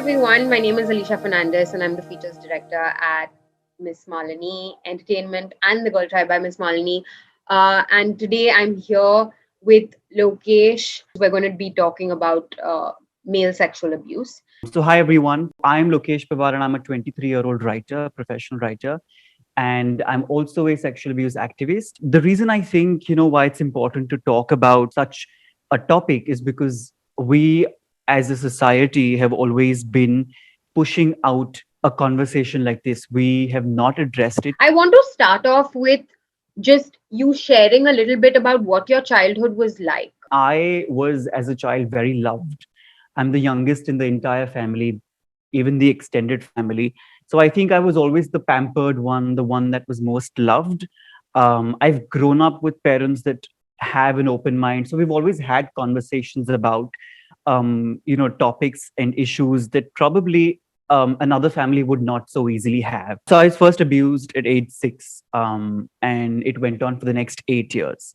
everyone. My name is Alicia Fernandez, and I'm the features director at MissMalini Entertainment and the Girl Tribe by MissMalini. And today I'm here with Lokesh. We're going to be talking about male sexual abuse. So, hi everyone. I'm Lokesh Pawar and I'm a 23-year-old writer, professional writer, and I'm also a sexual abuse activist. The reason I think, why it's important to talk about such a topic is because we as a society have always been pushing out a conversation like this. We have not addressed it. I want to start off with just you sharing a little bit about what your childhood was like. I was, as a child, very loved. I'm the youngest in the entire family, even the extended family. So I think I was always the pampered one, the one that was most loved. I've grown up with parents that have an open mind. So we've always had conversations about, topics and issues that probably another family would not so easily have. So I was first abused at age 6, and it went on for the next 8 years.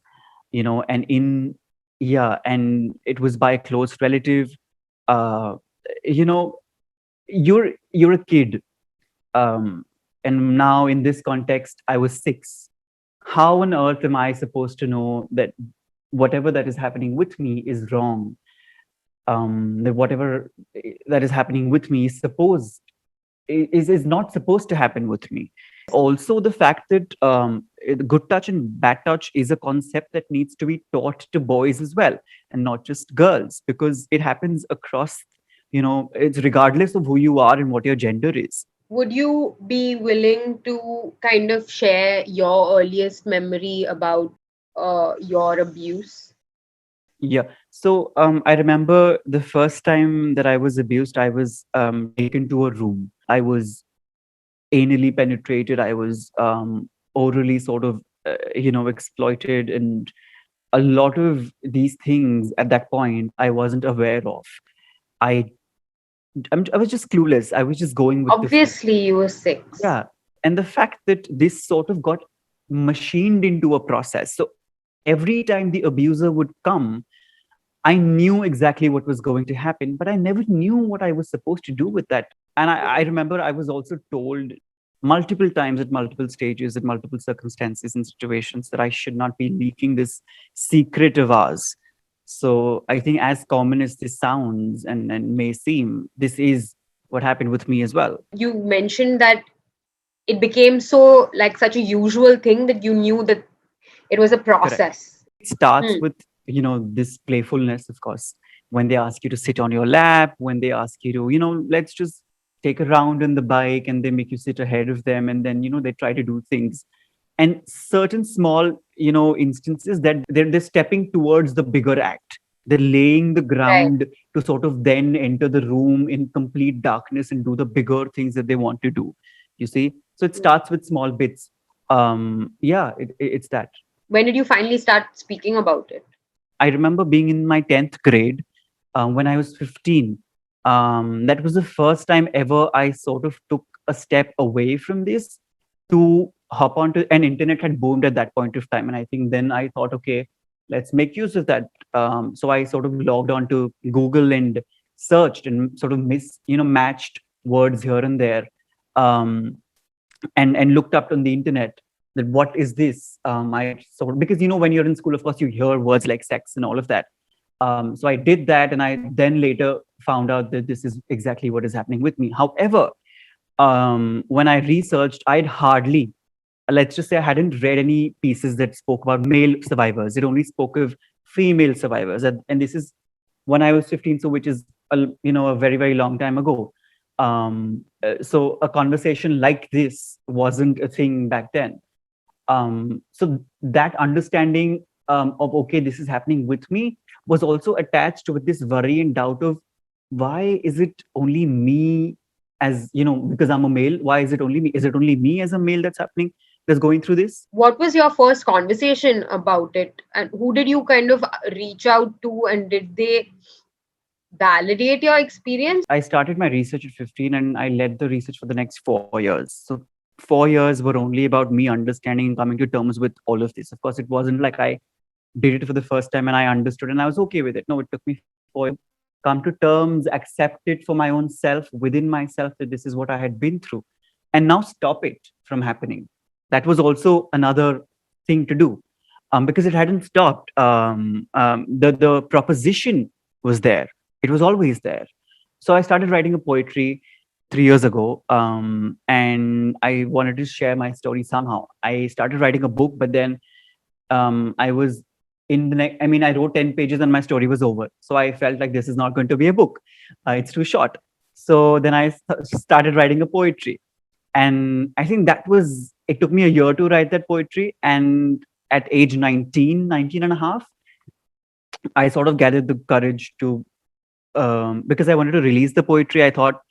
And and it was by a close relative. Uh, you know, you're a kid, and now in this context, I was 6. How on earth am I supposed to know that whatever that is happening with me is wrong? That whatever that is happening with me is not supposed to happen with me. Also, the fact that good touch and bad touch is a concept that needs to be taught to boys as well, and not just girls, because it happens across. It's regardless of who you are and what your gender is. Would you be willing to kind of share your earliest memory about your abuse? Yeah. So I remember the first time that I was abused, I was taken to a room. I was anally penetrated. I was orally sort of, exploited. And a lot of these things at that point, I wasn't aware of. I, I was just clueless. I was just going with the flow. Obviously, you were 6. Yeah. And the fact that this sort of got machined into a process. So every time the abuser would come, I knew exactly what was going to happen, but I never knew what I was supposed to do with that. And I remember I was also told multiple times at multiple stages, at multiple circumstances and situations that I should not be leaking this secret of ours. So I think, as common as this sounds and may seem, this is what happened with me as well. You mentioned that it became so like such a usual thing that you knew that it was a Correct. process. It starts with, this playfulness, of course, when they ask you to sit on your lap, when they ask you to, let's just take a round on the bike, and they make you sit ahead of them, and then, they try to do things. And certain small, instances that they're stepping towards the bigger act. They're laying the Right. ground to sort of then enter the room in complete darkness and do the bigger things that they want to do. You see? So it starts with small bits. It's that. When did you finally start speaking about it? I remember being in my 10th grade when I was 15. That was the first time ever I sort of took a step away from this to hop onto, and internet had boomed at that point of time. And I think then I thought, okay, let's make use of that. So I sort of logged onto Google and searched and sort of matched words here and there, um, and looked up on the internet that what is this. I sort of, because when you're in school, of course, you hear words like sex and all of that. So I did that, and I then later found out that this is exactly what is happening with me. However, when I researched, I'd hardly, let's just say, I hadn't read any pieces that spoke about male survivors. It only spoke of female survivors, and this is when I was 15, so which is a very, very long time ago. So a conversation like this wasn't a thing back then. So that understanding of, okay, this is happening with me, was also attached with this worry and doubt of, why is it only me, as because I'm a male? Why is it only me? Is it only me as a male that's going through this? What was your first conversation about it? And who did you kind of reach out to? And did they validate your experience? I started my research at 15, and I led the research for the next 4 years. So 4 years were only about me understanding and coming to terms with all of this. Of course, it wasn't like I did it for the first time and I understood and I was okay with it. No, it took me 4 years. come to terms, accept it for my own self, within myself, that this is what I had been through, and now stop it from happening. That was also another thing to do, because it hadn't stopped. The proposition was there; it was always there. So I started writing a poetry 3 years ago, and I wanted to share my story somehow. I started writing a book, but then I was in the next. I mean, I wrote 10 pages, and my story was over. So I felt like this is not going to be a book. It's too short. So then I started writing a poetry, and I think that was. It took me a year to write that poetry, and at age 19 and a half, I sort of gathered the courage to, because I wanted to release the poetry. I thought,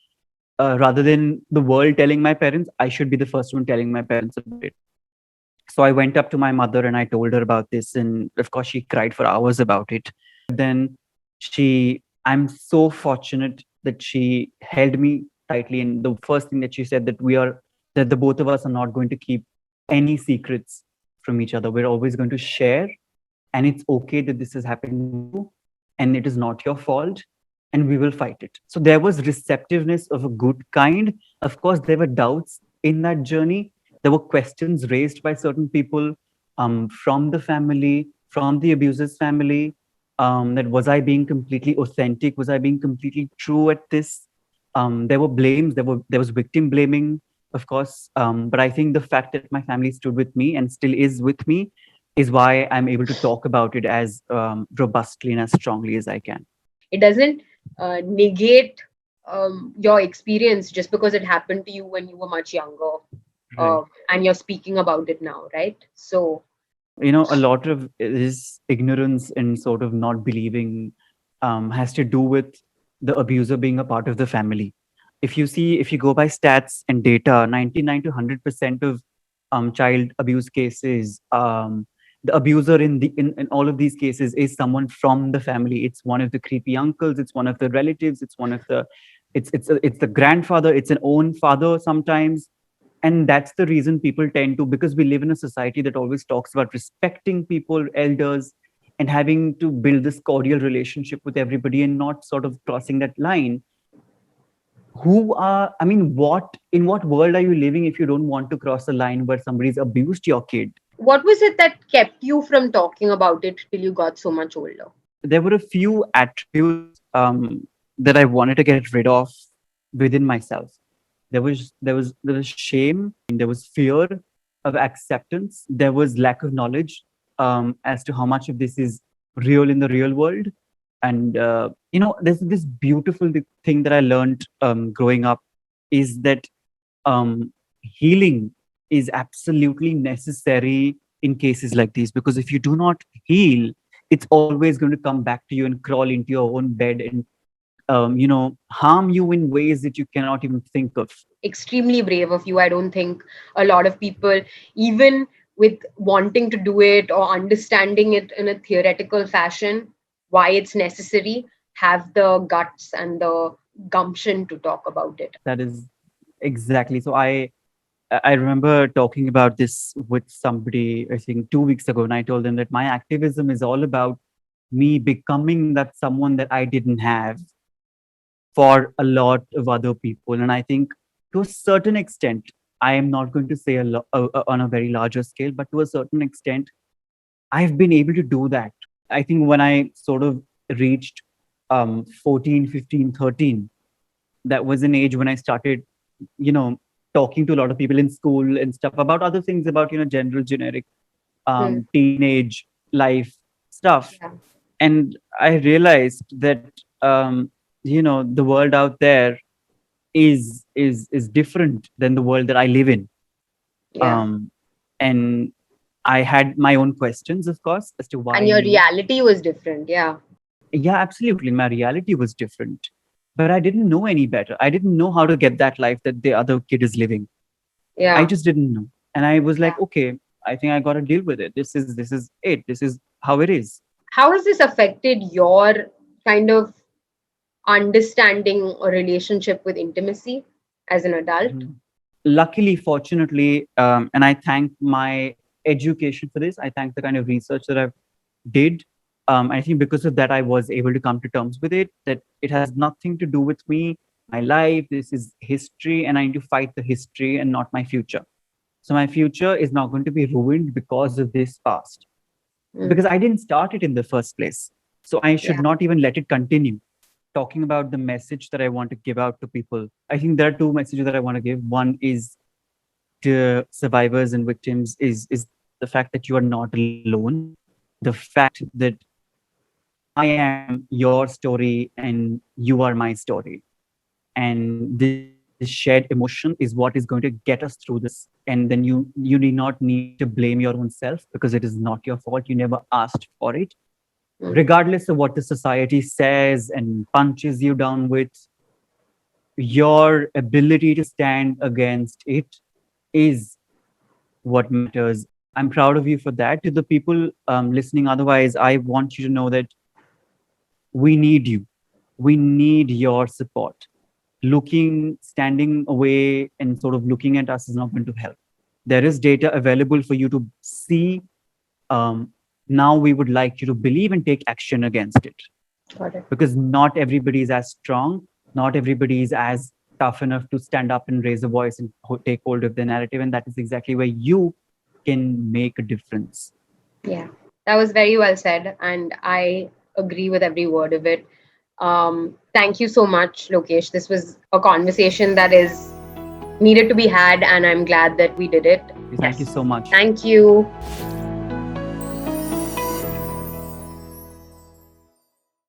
rather than the world telling my parents, I should be the first one telling my parents about it. So I went up to my mother and I told her about this, and of course she cried for hours about it. Then I'm so fortunate that she held me tightly, and the first thing that she said, that the both of us are not going to keep any secrets from each other. We're always going to share, and it's okay that this is happening to you, and it is not your fault, and we will fight it. So there was receptiveness of a good kind. Of course, there were doubts in that journey. There were questions raised by certain people, from the family, from the abuser's family, that was I being completely authentic? Was I being completely true at this? There were blames. There was victim blaming, of course. But I think the fact that my family stood with me and still is with me is why I'm able to talk about it as robustly and as strongly as I can. It doesn't negate your experience just because it happened to you when you were much younger, Right. and you're speaking about it now, right? So, A lot of this ignorance and sort of not believing has to do with the abuser being a part of the family. If you go by stats and data, 99 to 100% of child abuse cases, the abuser in all of these cases is someone from the family. It's one of the creepy uncles, it's one of the relatives, it's the grandfather, it's an own father sometimes. And that's the reason people tend to, because we live in a society that always talks about respecting people, elders, and having to build this cordial relationship with everybody and not sort of crossing that line. What in what world are you living if you don't want to cross a line where somebody's abused your kid? what was it that kept you from talking about it till you got so much older? There were a few attributes that I wanted to get rid of within myself. There was shame, there was fear of acceptance, there was lack of knowledge as to how much of this is real in the real world. And there's this beautiful thing that I learned growing up, is that healing is absolutely necessary in cases like these, because if you do not heal, it's always going to come back to you and crawl into your own bed and harm you in ways that you cannot even think of. Extremely brave of you. I don't think a lot of people, even with wanting to do it or understanding it in a theoretical fashion, why it's necessary, have the guts and the gumption to talk about it. That is exactly. So I remember talking about this with somebody, I think 2 weeks ago, and I told them that my activism is all about me becoming that someone that I didn't have for a lot of other people. And I think to a certain extent, I am not going to say on a very larger scale, but to a certain extent, I've been able to do that. I think when I sort of reached 14, 15, 13, that was an age when I started, you know, talking to a lot of people in school and stuff about other things, about, general, generic Hmm. teenage life stuff. Yeah. And I realized that, the world out there is different than the world that I live in. Yeah. Um, and I had my own questions, of course, as to why And your me. reality was different. Yeah. Yeah, absolutely. My reality was different, but I didn't know any better. I didn't know how to get that life that the other kid is living. I Yeah. just didn't know. And I was Yeah. like, okay, I think I got to deal with it. This is it. This is how it is. How has this affected your kind of understanding or relationship with intimacy as an adult? Mhm. Luckily, fortunately, and I thank my education for this. I thank the kind of research that I've did. I think because of that, I was able to come to terms with it, that it has nothing to do with me, my life. This is history, and I need to fight the history and not my future. So my future is not going to be ruined because of this past, Mm. because I didn't start it in the first place. So I should Yeah. not even let it continue. Talking about the message that I want to give out to people, I think there are two messages that I want to give. One is to survivors and victims is the fact that you are not alone. The fact that I am your story and you are my story. And this shared emotion is what is going to get us through this. And then you need not need to blame your own self, because it is not your fault. You never asked for it. Mm. Regardless of what the society says and punches you down with, your ability to stand against it is what matters. And I'm proud of you for that. To the people listening, otherwise, I want you to know that we need you. We need your support. Standing away and sort of looking at us is not going to help. There is data available for you to see. Um, Now we would like you to believe and take action against it, Got it. because not everybody is as strong, not everybody is as tough enough to stand up and raise a voice and take hold of the narrative. And that is exactly where you can make a difference. Yeah, that was very well said, and I agree with every word of it. Thank you so much, Lokesh. This was a conversation that is needed to be had, and I'm glad that we did it. Thank you Yes. so much. Thank you.